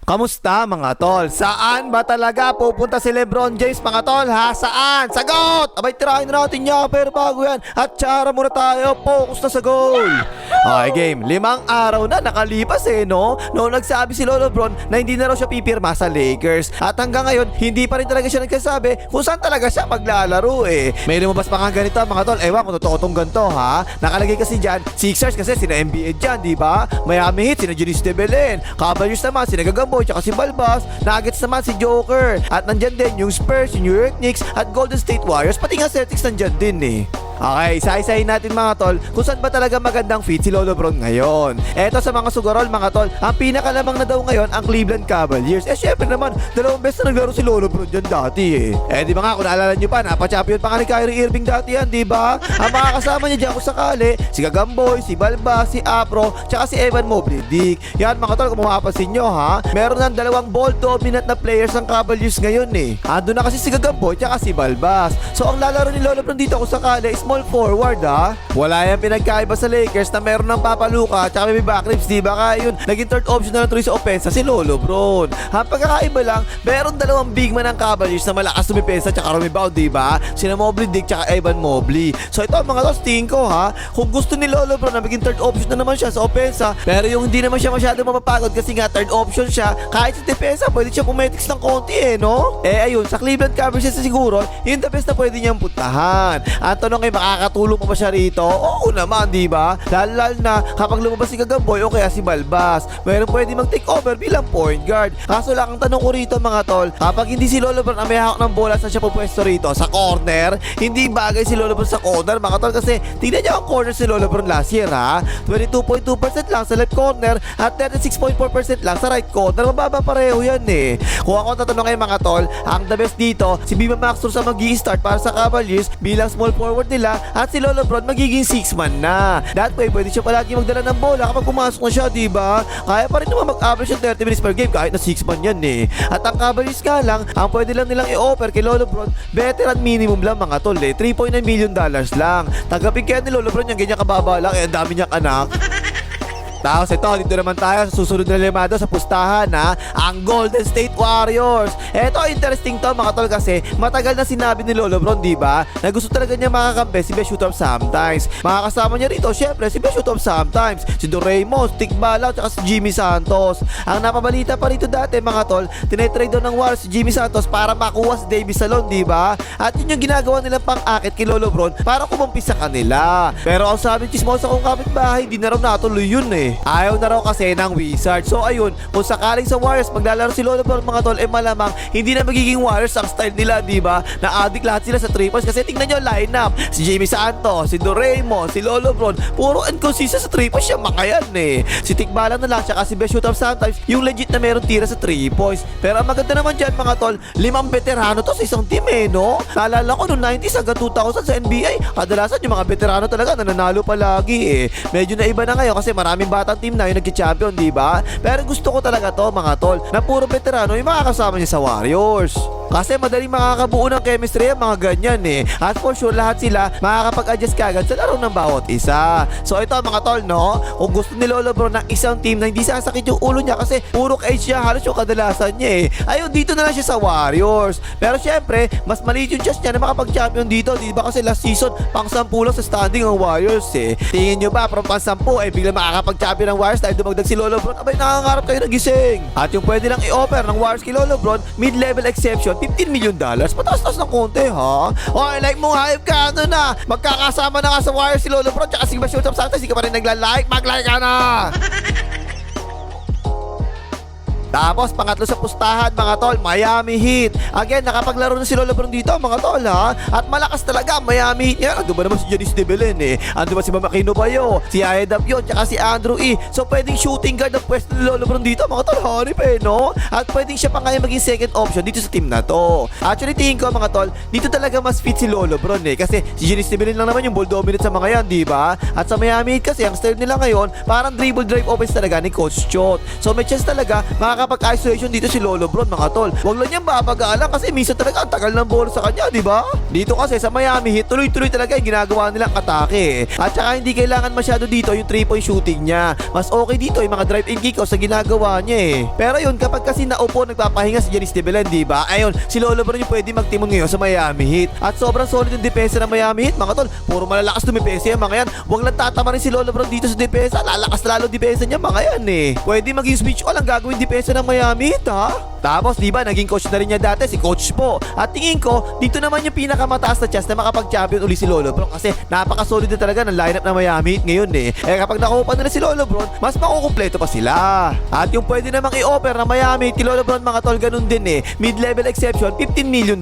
Kamusta mga tol? Saan ba talaga pupunta si Lebron James mga tol ha? Saan? Sagot! Abay tirahin na natin niya pero bago yan at tsara muna tayo, focus na sa goal. Okay game, 5 araw na nakalipas no? Noong nagsabi si Lebron na hindi na raw siya pipirma sa Lakers. At hanggang ngayon, hindi pa rin talaga siya nagsasabi kung saan talaga siya maglalaro May lumabas pa nga ganito mga tol, ewan kung totoo tong ganito ha? Nakalagay kasi dyan, Sixers kasi sina NBA dyan, di ba? Miami Heat, sina Giannis De Belen. Cavaliers naman, sina Gagambo tsaka si Balbas, Nuggets naman si Joker. At nandyan din yung Spurs, yung New York Knicks at Golden State Warriors, pati nga Celtics nandyan din Okay, isa-isahin natin mga tol kung saan ba talaga magandang fit si Lebron ngayon. Eto sa mga sugarol mga tol, ang pinakalamang na daw ngayon ang Cleveland Cavaliers. Syempre naman, 2 beses na naglaro si Lebron dyan dati di ba nga kung naalala nyo pa, napachampion pa nga ni Kyrie Irving dati yan, di ba? Ang mga kasama niya dyan kung sakali, si Gagamboy, si Balbas, si Afro, tsaka si Evan Mobley Dick. Yan mga tol, kung mapapansin nyo ha, meron ng 2 ball dominant na players ng Cavaliers ngayon Ando na kasi si Gagamboy tsaka si Balbas. So ang lalaro ni Lebron dito kung sakali is small forward Wala yan pinagkaiba sa Lakers na meron ng Papaluka tsaka may backribs, di ba? Kaya yun, naging third option na tuloy sa opensa si Lebron. Ang pagkakaiba lang, meron 2 big man ng Cavaliers na malakas tumipensa tsaka rebound, di ba? Sina Mobley Dick tsaka Evan Mobley. So ito mga tos, tingin ko kung gusto ni Lebron na maging third option na naman siya sa opensa, pero yung hindi naman siya masyado mapapagod kasi nga third option siya, kahit sa depensa pwede siya pumetics ng konti no? Ayun, sa Cleveland Cavaliers siguro, yung the best na pwede niyang puntahan. Ang tanong ay makakatulong pa ba siya rito? Oo naman, di ba? Lalo na kapag lumabas si Gagamboy o kaya si Balbas, meron pwede mag-take over bilang point guard. Kaso lang ang tanong ko rito mga tol, kapag hindi si Lebron ang may hawak ng bola, saan siya pupwesto rito? Sa corner? Hindi bagay si Lebron sa corner mga tol kasi tingnan niyo ang corner si Lebron last year 22.2% lang sa left corner at 36.4% lang sa right corner. Mababa pareho yan Kung ako tatanong ngayon mga tol, ang the best dito, si Bima Maxtor sa mag-i-start para sa Cavaliers bilang small forward nila at si Lebron magiging 6-man na. That way, pwede siya palagi magdala ng bola kapag pumasok na siya, diba? Kaya pa rin naman mag-average ng 30 minutes per game kahit na 6-man yan At ang Cavaliers nga lang, ang pwede lang nilang i-offer kay Lebron, veteran minimum lang mga tol $3.9 million lang. Tanggapin kaya ni Lebron yung ganyan kababa lang ang dami niyang anak. Tapos ito, dito naman tayo sa susunod na limado sa pustahan ang Golden State Warriors. Ito, interesting to mga tol kasi matagal na sinabi ni Lebron, diba? Na gusto talaga niya makakampi si Best Shooter sometimes. Mga kasama niya rito, syempre si Best Shooter sometimes, si Doraemon, Stick Balaw, at si Jimmy Santos. Ang napabalita pa rito dati mga tol, tinetrade daw ng Warriors si Jimmy Santos para makuha si Davis Salon, diba? At yun yung ginagawa nilang pang-akit kay Lebron para kumampi sa kanila. Pero ang sabi chismosa kong kapitbahay, di na raw natuloy yun Ayaw na raw kasi ng Wizards. So ayun, kung sakaling sa Warriors maglalaro si Lebron mga tol, malamang hindi na magiging Warriors ang style nila, diba? Na-addict lahat sila sa 3 points kasi tingnan nyo line-up, si Jamie Santos, si Doraemon, si Lebron, puro inconsistent sa 3 points siya makayan Si Tikbalan na lang siya kasi best shooter sometimes yung legit na meron tira sa 3 points. Pero ang maganda naman dyan mga tol, 5 veterano to sa isang team no? Naalala ko noong 90s hanggang 2000 sa NBA, kadalasan yung mga veterano talaga nananalo palagi Medyo na iba na ngayon kasi maraming batang team na yung nagki-champion, diba? Pero gusto ko talaga to mga tol, na puro veterano yung makakasama niya sa Warriors. Kasi madaling makakabuo ng chemistry ang mga ganyan At for sure lahat sila makakapag-adjust kagad sa laro ng bawat isa. So ito mga tol kung gusto ni Lebron ng isang team na hindi sasakit yung ulo niya kasi puro ka-age siya, halos yung kadalasan niya ayun, dito na lang siya sa Warriors. Pero syempre, mas maliit yung chance niya na makapag-champion dito, diba? Kasi last season, pang 10 lang sa standing ang Warriors Tingin nyo ba, from pang 10 bigla makakapag-champion ng Warriors dahil dumagdag si Lebron? Abay, nakakarap kayo ng gising. At yung pwede lang i-offer ng Warriors kay Lebron, mid-level exception, $15 million. Pataas-taas ng konti Okay, like mong hype ka magkakasama na nga sa Warriors si Lebron tsaka si Best Shooter Santos. Hindi ka pa rin nagla-like, mag-like ka na. Tapos pangatlo sa pustahan mga tol, Miami Heat. Again, nakapaglaro na si Lebron dito mga tol At malakas talaga Miami Heat. Yan, ando ba naman si Giannis De Belen Ando ba si Mamakino Bayo, si Aedap yun, tsaka si Andrew So pwedeng shooting guard ang pwesto ni Lebron dito mga tol. Hanip no? At pwedeng siya pa kaya maging second option dito sa team na to. Actually tingin ko mga tol, dito talaga mas fit si Lebron kasi si Giannis De Belen lang naman yung ball dominant sa mga yan, diba? At sa Miami Heat kasi ang style nila ngayon parang dribble drive offense talaga ni Coach Chot. So may chance talaga makapag-isolation dito si Lolo Bron mga tol. Huwag lang niyang babagalan kasi minsan talaga ang tagal ng bola sa kanya, di ba? Dito kasi sa Miami Heat, tuloy-tuloy talaga yung ginagawa nilang atake. At saka hindi kailangan masyado dito yung 3-point shooting niya. Mas okay dito yung mga drive-in kick-outs sa ginagawa niya eh. Pero yun, kapag kasi naupo nagpapahinga si Giannis De Belen, di ba? Ayun, si Lolo Bron yung pwede magtimon ngayon sa Miami Heat. At sobrang solid yung depensa ng Miami Heat, mga tol. Puro malalakas dumipensa yung mga yan. Huwag lang tatama rin si Lolo Bron dito sa depensa. Lalakas lalo depensa niya mga yan eh. Pwede maging switch all ang gagawin depensa ng Miami Heat, ha? Tapos, di ba, naging coach na rin niya dati si Coach Po. At tingin ko, dito naman yung pinakamataas na chance na makapag-champion uli si Lolo Bron kasi napaka-solid na talaga ng lineup ng Miami Heat ngayon eh. Kapag nakuha nila si Lolo Bron, mas makukumpleto pa sila. At yung pwede namang i-offer ng Miami Heat, Lolo Bron mga tol, ganun din eh. Mid-level exception, $15 million.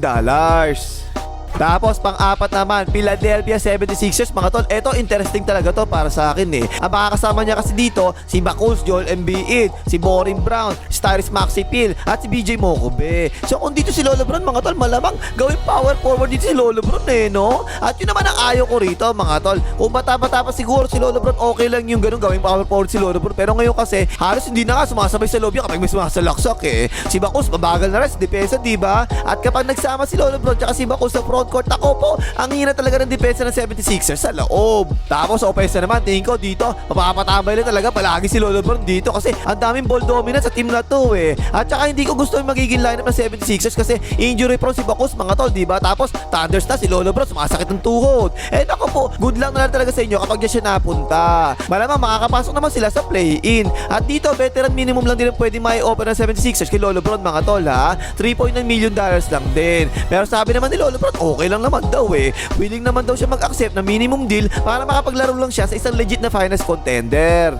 Tapos pang-apat naman, Philadelphia 76ers mga tol. Eto interesting talaga to para sa akin eh. Ang makakasama niya kasi dito si Bakuls, Joel Embiid, si Borin Brown, si Tyrese Maxey at si BJ Mokobe. So kung dito si Lolo Bron mga tol, malamang gawin power forward dito si Lolo Bron eh, no? At yun naman ang ayaw ko rito mga tol. Kung bata-bata pa siguro si Lolo Bron, okay lang yung ganun gawin power forward si Lolo Bron. Pero ngayon kasi halos hindi na nga sumasabay sa lobby kapag may sumasalaksak eh. Si Bakuls mabagal na rin sa depensa, diba? At kapag nagsama si Lolo Bron at si Bakuls sa front court, ako po, ang hina talaga ng depensa ng 76ers sa loob. Tapos sa offense naman, tingin ko dito, mapapatambay na talaga palagi si Lolo Bron dito kasi ang daming ball dominance sa team na to eh. At saka hindi ko gusto yung magiging lineup ng 76ers kasi injury prone si Bakus mga tol, diba? Tapos thunders na si Lolo Bron, sumasakit ng tuhod. Ako po, good lang na lang talaga sa inyo kapag dyan siya napunta. Malamang makakapasok naman sila sa play-in. At dito, veteran minimum lang din ang pwede mai-open ng 76ers kay Lolo Bron mga tol ha. $3.9 million lang din. Pero sabi naman ni Lolo Bron, okay lang naman daw eh. Willing naman daw siya mag-accept na minimum deal para makapaglaro lang siya sa isang legit na finals contender.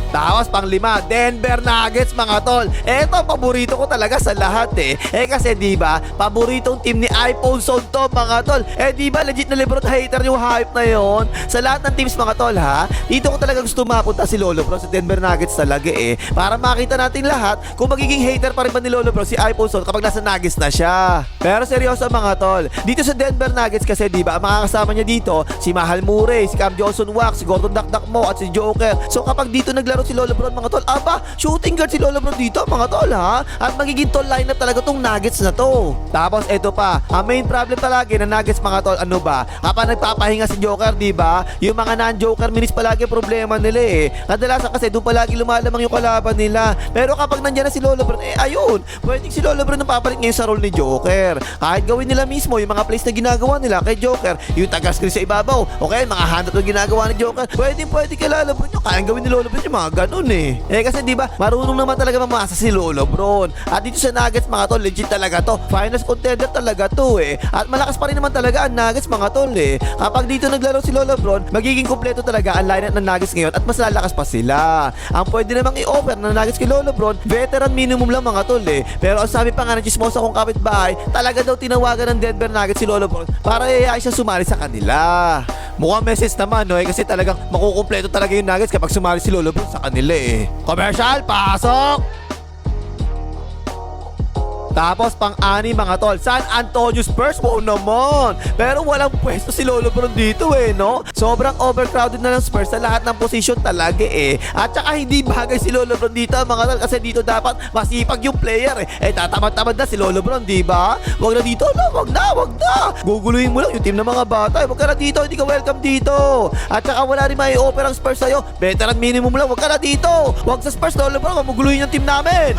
Tapos pang-5, Denver Nuggets mga tol. Eto, paborito ko talaga sa lahat eh. Kasi diba, paboritong team ni iPhone Zone to mga tol. Diba, legit na LeBron hater yung hype na yon. Sa lahat ng teams mga tol ha, dito ko talaga gusto mapunta si Lolo Bron sa Denver Nuggets talaga eh. Para makita natin lahat kung magiging hater pa rin ba ni Lolo Bron si iPhone Zone kapag nasa Nuggets na siya. Pero seryoso mga tol, dito sa Denver Nuggets kasi diba, ang makakasama niya dito si Mahal Murray, si Cam Johnson Wax, si Gordon Dakdak Mo at si Joker. So kapag dito naglaro si Lolo Bron mga tol, shooting guard si Lolo Bron dito mga tol ha. At magiging tol lineup talaga tong Nuggets na to. Tapos eto pa, ang main problem palagi ng Nuggets mga tol, ano ba? Kapag nagpapahinga si Joker, diba? Yung mga non-Joker minutes palagi problema nila eh. Kadalasan kasi doon palagi lumalamang yung kalaban nila. Pero kapag nandiyan na si Lolo Bron, ayun, pwedeng si Lolo Bron ang papalit ngayon sa role ni Joker. Kahit gawin nila mismo yung mga plays na ginagawa nila kay Joker, yung taga-screen sa ibabaw, okay, mga handout na ginagawa ni Joker, pwede kay Lolo Bron yung kayang gawin ni Lolo Bron yung mga ganun eh. Kasi diba, marunong naman talaga mamasa si Lolo Bron. At dito sa Nuggets mga tol, legit talaga to. Finals contender talaga to eh. At malakas pa rin naman talaga ang Nuggets mga tol eh. Kapag dito naglaro si Lolo Bron, magiging kompleto talaga ang lineup ng Nuggets ngayon at mas lalakas pa sila. Ang pwede namang i-offer ng Nuggets kay Lolo Bron, veteran minimum lang mga tol eh. Pero ang sabi pa nga ng chismosa kong kapitbahay, talaga daw tinawagan ng Denver Nuggets si Lolo Bron para iayain siya sumali sa kanila. Mukhang message naman no kasi talagang makukumpleto talaga yung Nuggets kapag sumali si Lolo Bron sa kanila eh. Commercial, pasok! Tapos pang-ani mga tol, San Antonio Spurs, wow naman. Pero walang pwesto si Lolo Bron dito eh, no? Sobrang overcrowded na ng Spurs sa lahat ng position talaga eh. At saka hindi bagay si Lolo Bron dito mga tol kasi dito dapat masipag yung player eh. Tamad-tamad na si Lolo Bron, diba? Wag na dito, no? Wag na. Guguluhin mo lang yung team ng mga bata. Wag ka na dito, hindi ka welcome dito. At saka wala rin may offer ang Spurs sa'yo. Veteran minimum lang, wag ka na dito. Wag sa Spurs, Lolo Bron, mamuguluhin yung team namin.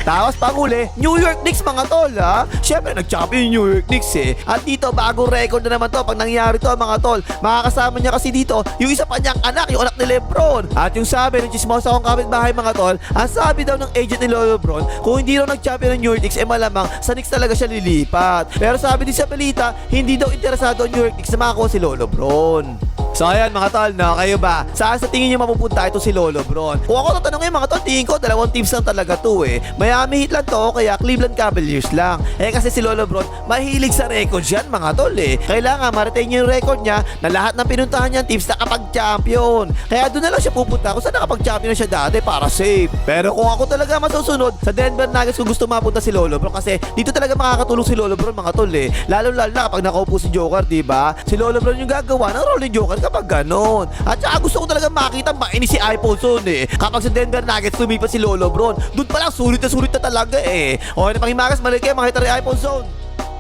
Tapos panghuli, New York Knicks mga tol ha. Syempre nag-champion yung New York Knicks eh. At dito bagong record na naman to pag nangyari to mga tol. Makakasama niya kasi dito yung isa pa niyang anak, yung anak ni Lebron. At yung sabi ng chismosa kong kapitbahay mga tol, ang sabi daw ng agent ni Lolo Bron, kung hindi raw nag-champion ng New York Knicks malamang sa Knicks talaga siya lilipat. Pero sabi din sa balita, hindi daw interesado ang New York Knicks na makakuha si Lolo Bron. So ayan mga tol, no? Kayo ba? Saan sa tingin nyo mapupunta ito si Lolo Bron? Kung ako tatanungin mga tol, tingin ko dalawang teams lang talaga to eh. Miami Heat lang to, kaya Cleveland Cavaliers lang. Kasi si Lolo Bron, mahilig sa record yan mga tol eh. Kailangan ma-retain yung record niya na lahat ng pinuntahan niyang teams nakapag-champion. Kaya doon na lang siya pupunta kung saan nakapag-champion na siya dati para safe. Pero kung ako talaga masusunod, sa Denver Nuggets kung gusto mapunta si Lolo Bron kasi dito talaga makakatulong si Lolo Bron mga tol eh. Lalo na kapag nakaupo si Joker, diba? Si Lolo Bron yung gagawa ng role ni Joker kapag ganon. At saka gusto ko talaga makita mainis si Alfonso eh. Kapag sa Denver Nuggets lumipat si Lolo Bron, doon pa lang sulit na talaga eh. Okay na Panghimagas, balik kayo, makita rin Alfonso.